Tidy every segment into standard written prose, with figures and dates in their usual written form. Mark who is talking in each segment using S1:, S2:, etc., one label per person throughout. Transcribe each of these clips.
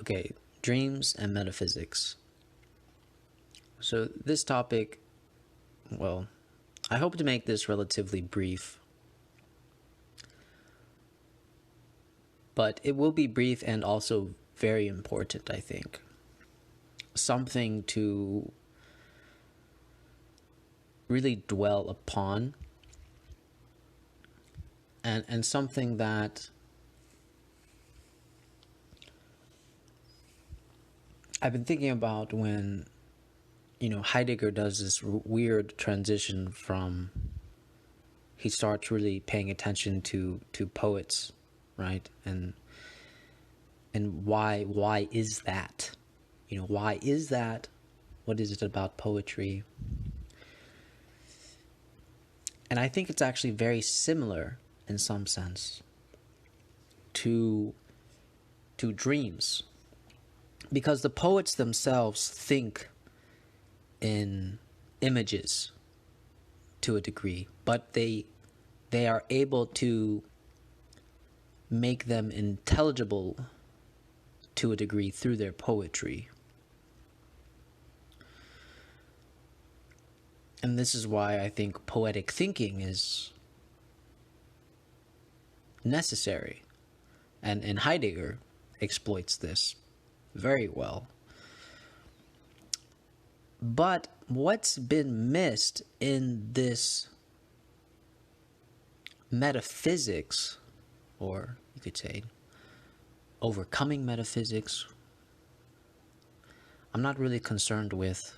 S1: Okay, dreams and metaphysics. So this topic, well, I hope to make this relatively brief, but it will be brief and also very important, I think. Something to really dwell upon, and something that I've been thinking about when, Heidegger does this weird transition from, he starts really paying attention to poets, right? And why is that? Why is that? What is it about poetry? And I think it's actually very similar in some sense to dreams, because the poets themselves think in images to a degree, but they are able to make them intelligible to a degree through their poetry. And this is why I think poetic thinking is necessary. And Heidegger exploits this very well. But what's been missed in this metaphysics, or you could say overcoming metaphysics, I'm not really concerned with,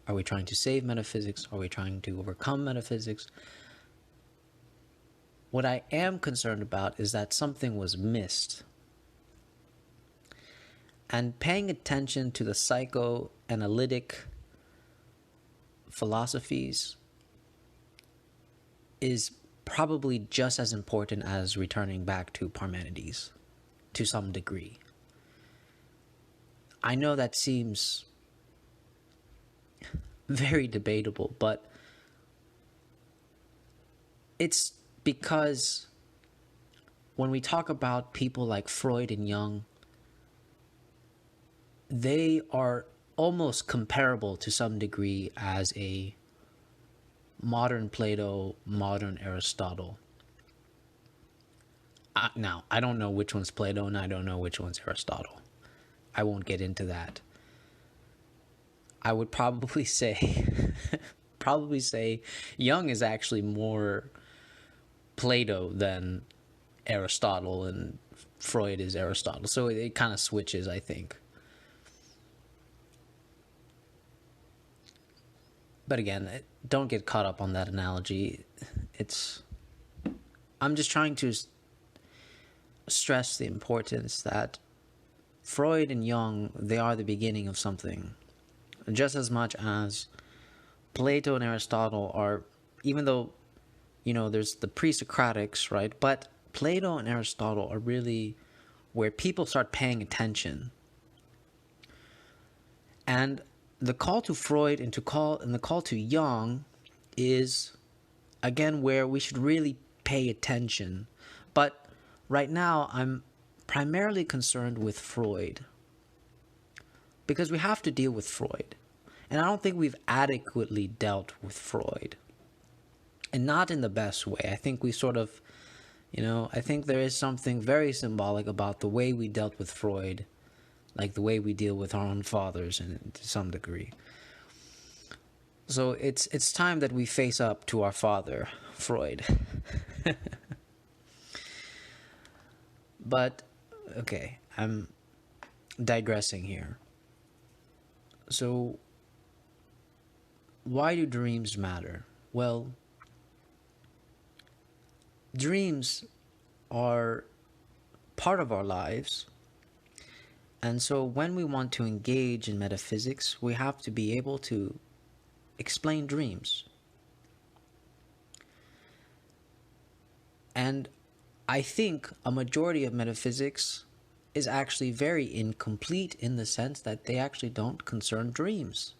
S1: are we trying to save metaphysics? Are we trying to overcome metaphysics? What I am concerned about is that something was missed. And paying attention to the psychoanalytic philosophies is probably just as important as returning back to Parmenides to some degree. I know that seems very debatable, but it's because when we talk about people like Freud and Jung, they are almost comparable to some degree as a modern Plato, modern Aristotle. Now, I don't know which one's Plato and I don't know which one's Aristotle. I won't get into that. I would probably say Jung is actually more Plato than Aristotle, and Freud is Aristotle. So it kind of switches, I think. But again, don't get caught up on that analogy. I'm just trying to stress the importance that Freud and Jung, they are the beginning of something. Just as much as Plato and Aristotle are, even though, there's the pre-Socratics, right? But Plato and Aristotle are really where people start paying attention. And the call to Freud and the call to Jung is, again, where we should really pay attention. But right now, I'm primarily concerned with Freud, because we have to deal with Freud. And I don't think we've adequately dealt with Freud. And not in the best way. I think we sort of, I think there is something very symbolic about the way we dealt with Freud, like the way we deal with our own fathers, and to some degree. So it's time that we face up to our father, Freud. But, okay, I'm digressing here. So, why do dreams matter? Well, dreams are part of our lives. And so when we want to engage in metaphysics, we have to be able to explain dreams. And I think a majority of metaphysics is actually very incomplete in the sense that they actually don't concern dreams.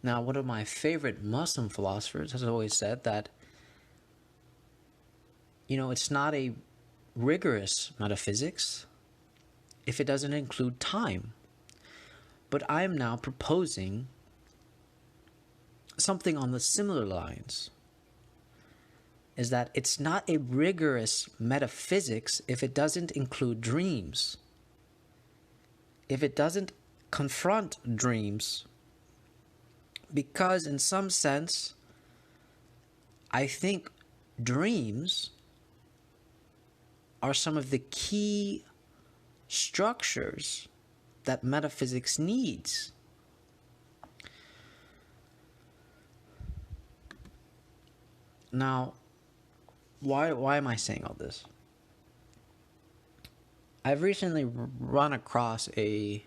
S1: Now, one of my favorite Muslim philosophers has always said that, it's not a rigorous metaphysics, if it doesn't include time. But I am now proposing something on the similar lines, is that it's not a rigorous metaphysics if it doesn't include dreams. If it doesn't confront dreams, because in some sense, I think dreams are some of the key structures that metaphysics needs. Now, why am I saying all this? I've recently run across a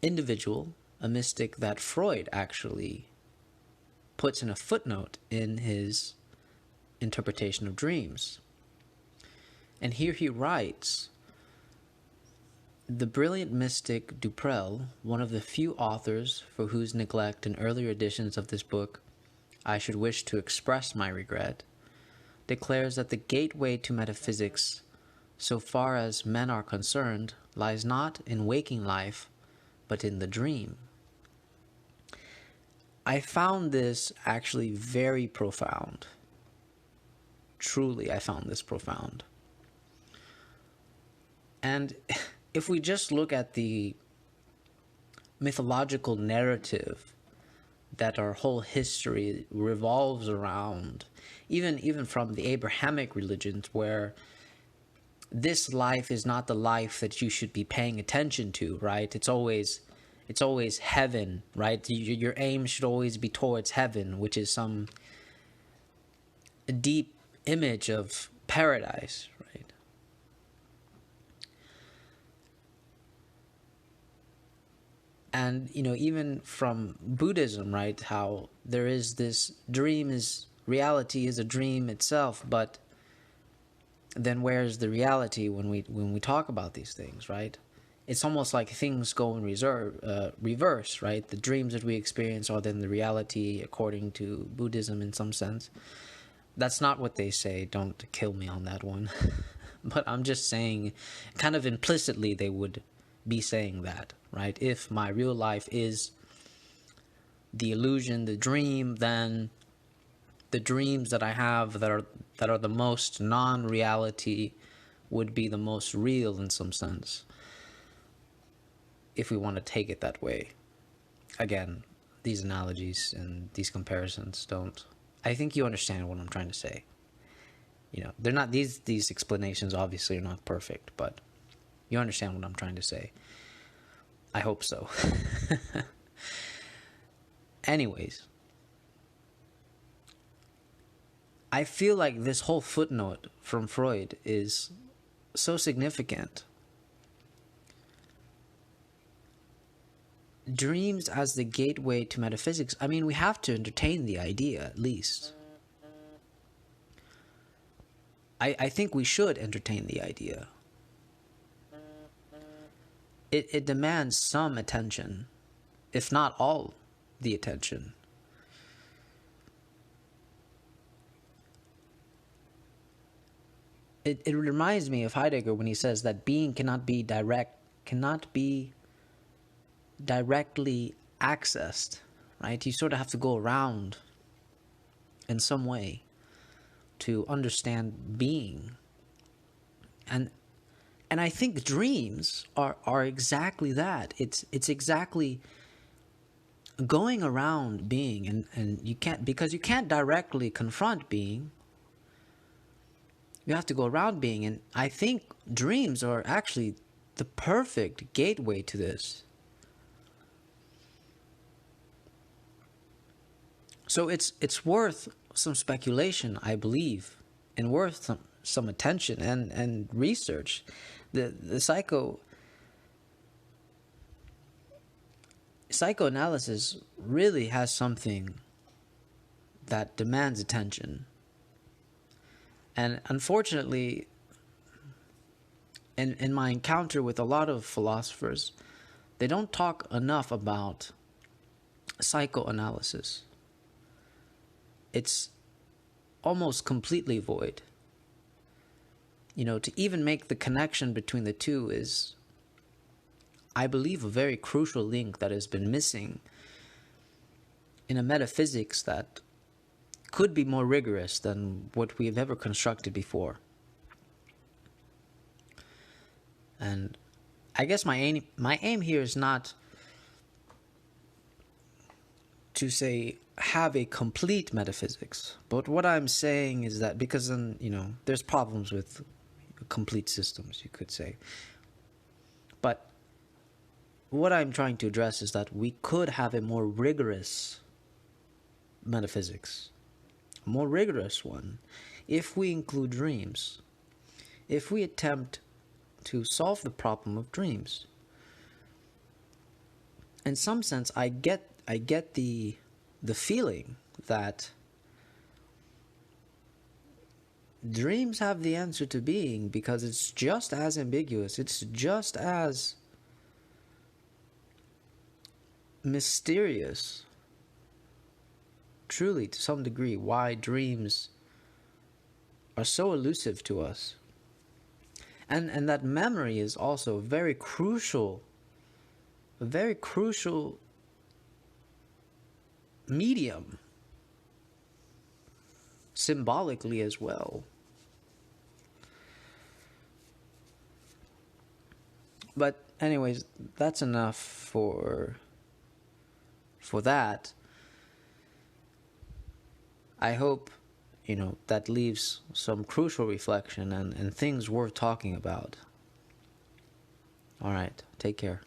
S1: individual, a mystic that Freud actually puts in a footnote in his interpretation of dreams. And here he writes, the brilliant mystic Prel, one of the few authors for whose neglect in earlier editions of this book I should wish to express my regret, declares that the gateway to metaphysics, so far as men are concerned, lies not in waking life, but in the dream. I found this actually very profound. Truly, I found this profound. And if we just look at the mythological narrative that our whole history revolves around, even from the Abrahamic religions, where this life is not the life that you should be paying attention to, right? It's always heaven, right? Your aim should always be towards heaven, which is some deep image of paradise, right? And, even from Buddhism, right, how there is this reality is a dream itself, but then where's the reality when we talk about these things, right? It's almost like things go in reverse, right? The dreams that we experience are then the reality according to Buddhism in some sense. That's not what they say. Don't kill me on that one. But I'm just saying, kind of implicitly, they would be saying that, right? If my real life is the illusion, the dream, then the dreams that I have that are the most non-reality would be the most real in some sense, if we want to take it that way. Again, these analogies and these comparisons I think you understand what I'm trying to say. They're not, these explanations obviously are not perfect, but you understand what I'm trying to say. I hope so. Anyways, I feel like this whole footnote from Freud is so significant. Dreams as the gateway to metaphysics. I mean, we have to entertain the idea, at least. I think we should entertain the idea. It demands some attention, if not all the attention. It reminds me of Heidegger when he says that being cannot be directly accessed, right? You sort of have to go around in some way to understand being. And I think dreams are exactly that. It's exactly going around being, and you can't directly confront being. You have to go around being, and I think dreams are actually the perfect gateway to this. So it's worth some speculation, I believe, and worth some attention and research. The psychoanalysis really has something that demands attention. And unfortunately, in my encounter with a lot of philosophers, they don't talk enough about psychoanalysis. It's almost completely void. to even make the connection between the two is, I believe, a very crucial link that has been missing in a metaphysics that could be more rigorous than what we've ever constructed before. And I guess my aim here is not to say have a complete metaphysics, but what I'm saying is that, because then, there's problems with complete systems, you could say. But what I'm trying to address is that we could have a more rigorous metaphysics, a more rigorous one, if we include dreams, if we attempt to solve the problem of dreams. In some sense, I get the feeling that dreams have the answer to being, because it's just as ambiguous, it's just as mysterious, truly, to some degree, why dreams are so elusive to us. And that memory is also a very crucial medium, symbolically as well. But anyways, that's enough for that. I hope, that leaves some crucial reflection and things worth talking about. All right, take care.